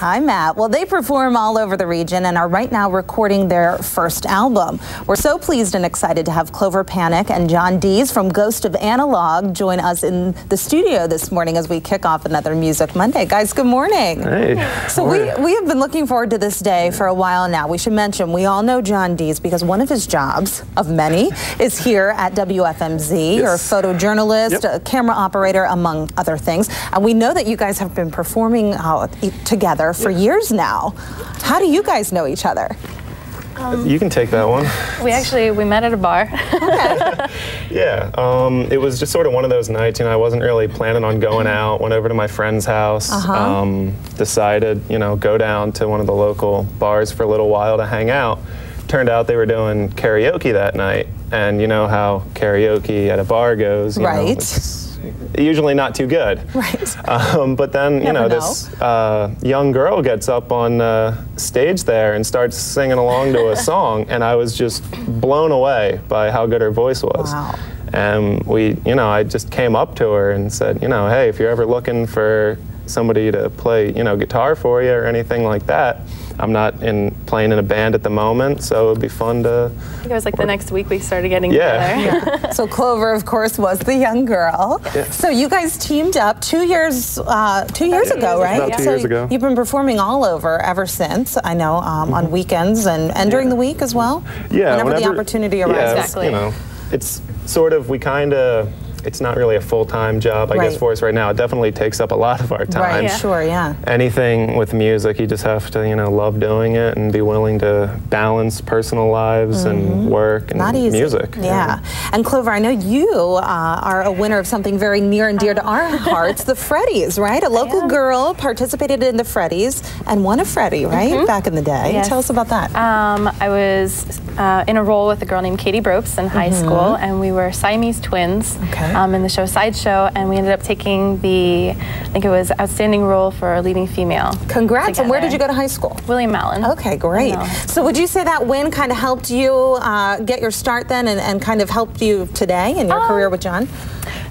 Hi, Matt. Well, they perform all over the region and are right now recording their first album. We're so pleased and excited to have Clover, Panik, and Deas from Ghost of Analog join us in the studio this morning as we kick off another Music Monday. Guys, good morning. Hey. So we have been looking forward to this day for a while now. We should mention we all know Deas because one of his jobs, of many, is here at WFMZ. You're a photojournalist, a camera operator, among other things. And we know that you guys have been performing together for years now. How do you guys know each other? You can take that one. We met at a bar. Okay. Yeah, it was just sort of one of those nights, I wasn't really planning on going out, went over to my friend's house, decided, go down to one of the local bars for a little while to hang out. Turned out they were doing karaoke that night, and you know how karaoke at a bar goes, it's usually not too good. Right. But then, this young girl gets up on stage there and starts singing along to a song, and I was just blown away by how good her voice was. Wow. And I just came up to her and said, hey, if you're ever looking for somebody to play, guitar for you or anything like that, I'm not playing in a band at the moment, so it would be fun to... I think it was like the next week we started getting together. Yeah. So Clover, of course, was the young girl. Yeah. So you guys teamed up 2 years ago, right? About 2 years ago. You've been performing all over ever since, I know, on weekends and during the week as well? Yeah. Whenever the opportunity arises. Exactly. It's sort of, it's not really a full-time job, I guess, for us right now. It definitely takes up a lot of our time. Right, yeah. Sure, yeah. Anything with music, you just have to, love doing it and be willing to balance personal lives and work and not easy. Music. Yeah. And Clover, I know you are a winner of something very near and dear to our hearts, the Freddies, right? A local girl participated in the Freddies and won a Freddie, right? Back in the day. Yes. Tell us about that. I was in a role with a girl named Katie Bropes in high school, and we were Siamese twins. Okay. In the show Sideshow, and we ended up taking the, I think it was outstanding role for a leading female. Congrats. Together. And where did you go to high school? William Allen. Okay, great. So would you say that win kind of helped you get your start then and kind of helped you today in your career with John?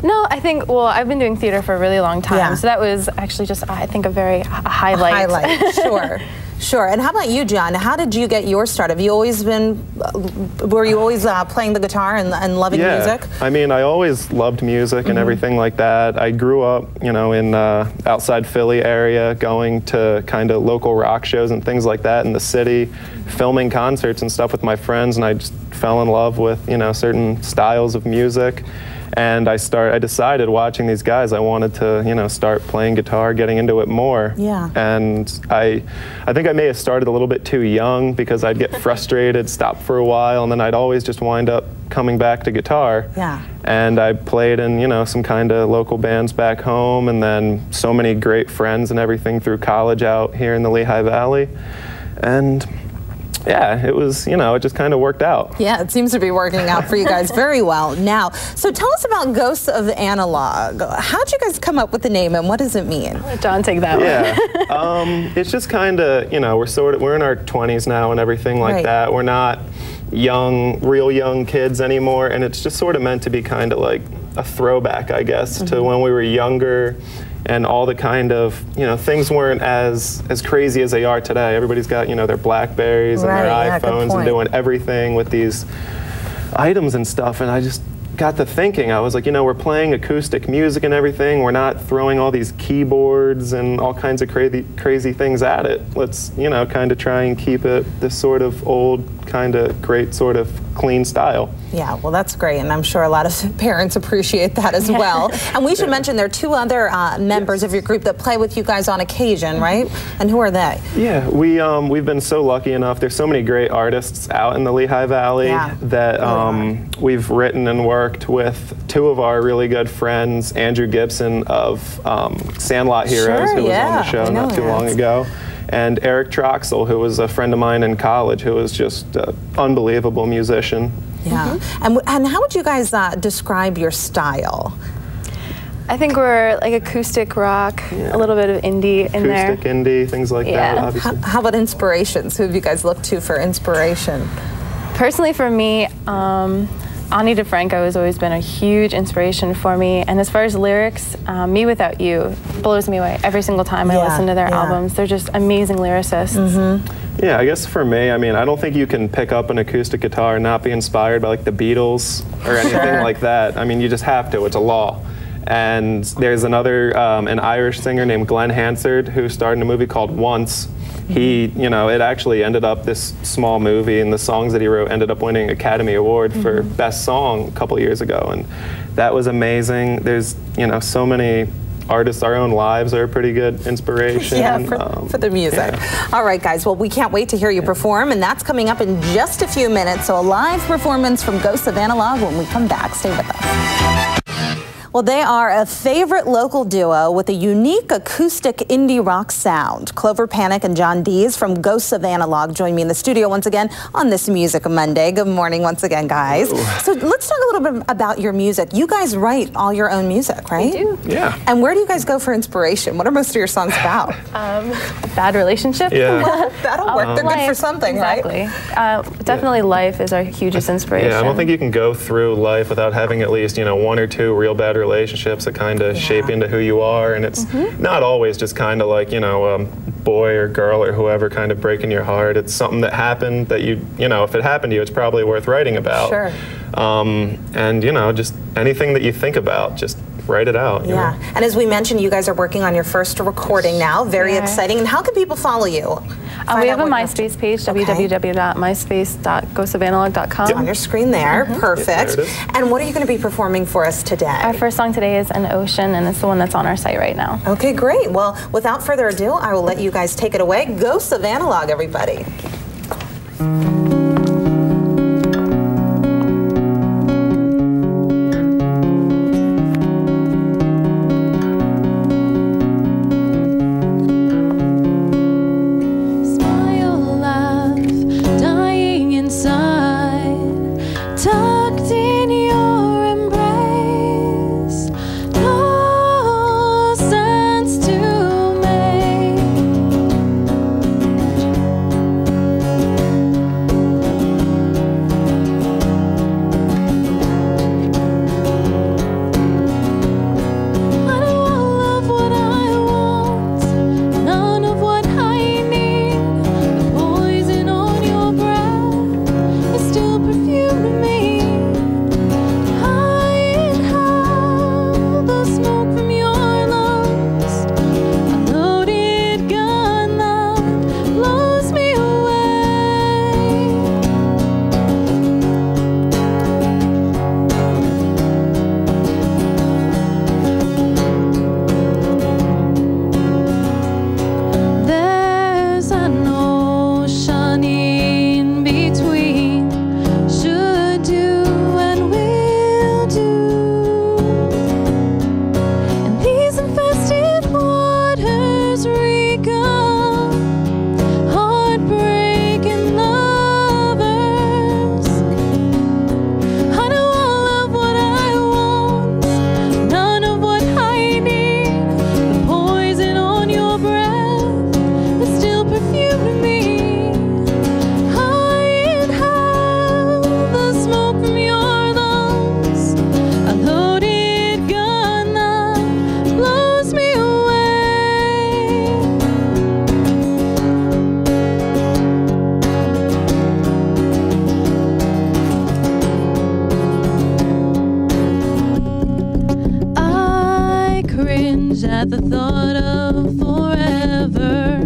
No, I think, I've been doing theater for a really long time, so that was actually just, I think, a highlight. A highlight, sure. Sure. And how about you, John? How did you get your start? Have you always been, were you always playing the guitar and loving music? I mean, I always loved music and everything like that. I grew up, in outside Philly area, going to kind of local rock shows and things like that in the city, filming concerts and stuff with my friends, and I just fell in love with, certain styles of music. And I decided watching these guys, I wanted to, start playing guitar, getting into it more. Yeah. And I think I may have started a little bit too young because I'd get frustrated, stop for a while, and then I'd always just wind up coming back to guitar. Yeah. And I played in, some kind of local bands back home, and then so many great friends and everything through college out here in the Lehigh Valley. And yeah, it was, it just kind of worked out. Yeah, it seems to be working out for you guys very well now. So tell us about Ghosts of Analog. How'd you guys come up with the name and what does it mean? Let John take that one. Yeah, it's just kind of, we're in our 20s now and everything like that. We're not real young kids anymore, and it's just sort of meant to be kind of like a throwback, I guess, to when we were younger. And all the kind of, things weren't as crazy as they are today. Everybody's got, their Blackberries and their iPhones and doing everything with these items and stuff. And I just got to thinking, I was like, we're playing acoustic music and everything. We're not throwing all these keyboards and all kinds of crazy things at it. Let's, kind of try and keep it this sort of old, kind of great sort of clean style. Yeah, well, that's great, and I'm sure a lot of parents appreciate that as well. And we should mention there are two other members of your group that play with you guys on occasion, right? And who are they? Yeah, we've been so lucky enough. There's so many great artists out in the Lehigh Valley that we've written and worked with two of our really good friends, Andrew Gibson of Sandlot Heroes, who was on the show not too long ago, and Eric Troxel, who was a friend of mine in college, who was just an unbelievable musician. Yeah. And how would you guys describe your style? I think we're like acoustic rock, a little bit of indie in there. Acoustic, indie, things like that, obviously. How about inspirations? Who have you guys looked to for inspiration? Personally, for me, Ani DeFranco has always been a huge inspiration for me. And as far as lyrics, Me Without You blows me away every single time I listen to their albums. They're just amazing lyricists. Yeah, I guess for me, I mean, I don't think you can pick up an acoustic guitar and not be inspired by like the Beatles or anything like that. I mean, you just have to. It's a law. And there's another, an Irish singer named Glenn Hansard who starred in a movie called Once. He, you know, it actually ended up this small movie, and the songs that he wrote ended up winning Academy Award for Best Song a couple years ago, and that was amazing. There's, you know, so many artists. Our own lives are a pretty good inspiration. For the music. All right, guys, well, we can't wait to hear you perform, and that's coming up in just a few minutes, so a live performance from Ghosts of Analog when we come back. Stay with us. Well, they are a favorite local duo with a unique acoustic indie rock sound. Clover, Panik, and John Deas from Ghosts of Analog join me in the studio once again on this Music Monday. Good morning once again, guys. So let's talk a little bit about your music. You guys write all your own music, right? We do. Yeah. And where do you guys go for inspiration? What are most of your songs about? Bad relationship. Yeah. Well, that'll work. They're good for something, right? Definitely life is our hugest inspiration. Yeah, I don't think you can go through life without having at least, you know, one or two real bad relationships that kind of shape into who you are, and it's not always just kind of like, you know, boy or girl or whoever kind of breaking your heart. It's something that happened that you know, if it happened to you, it's probably worth writing about. Sure. And, you know, just anything that you think about, just write it out. You know? And as we mentioned, you guys are working on your first recording now. Very exciting. And how can people follow you? We have a MySpace page, www.myspace.ghostsofanalog.com. On your screen there. Perfect. There it is. And what are you going to be performing for us today? Our first song today is An Ocean, and it's the one that's on our site right now. Okay, great. Well, without further ado, I will let you guys take it away. Ghosts of Analog, everybody. At the thought of forever,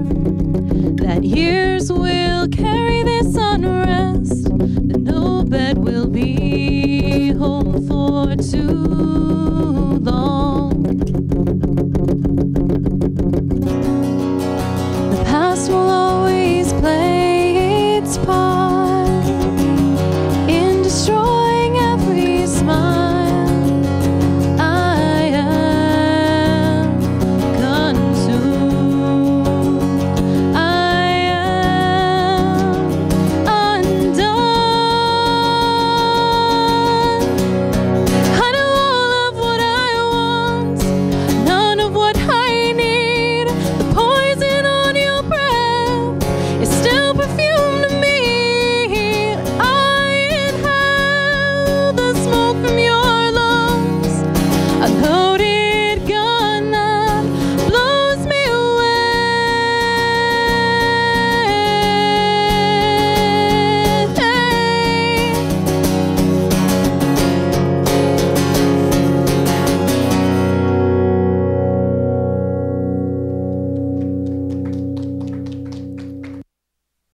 that years will carry this unrest, that no bed will be home for too long.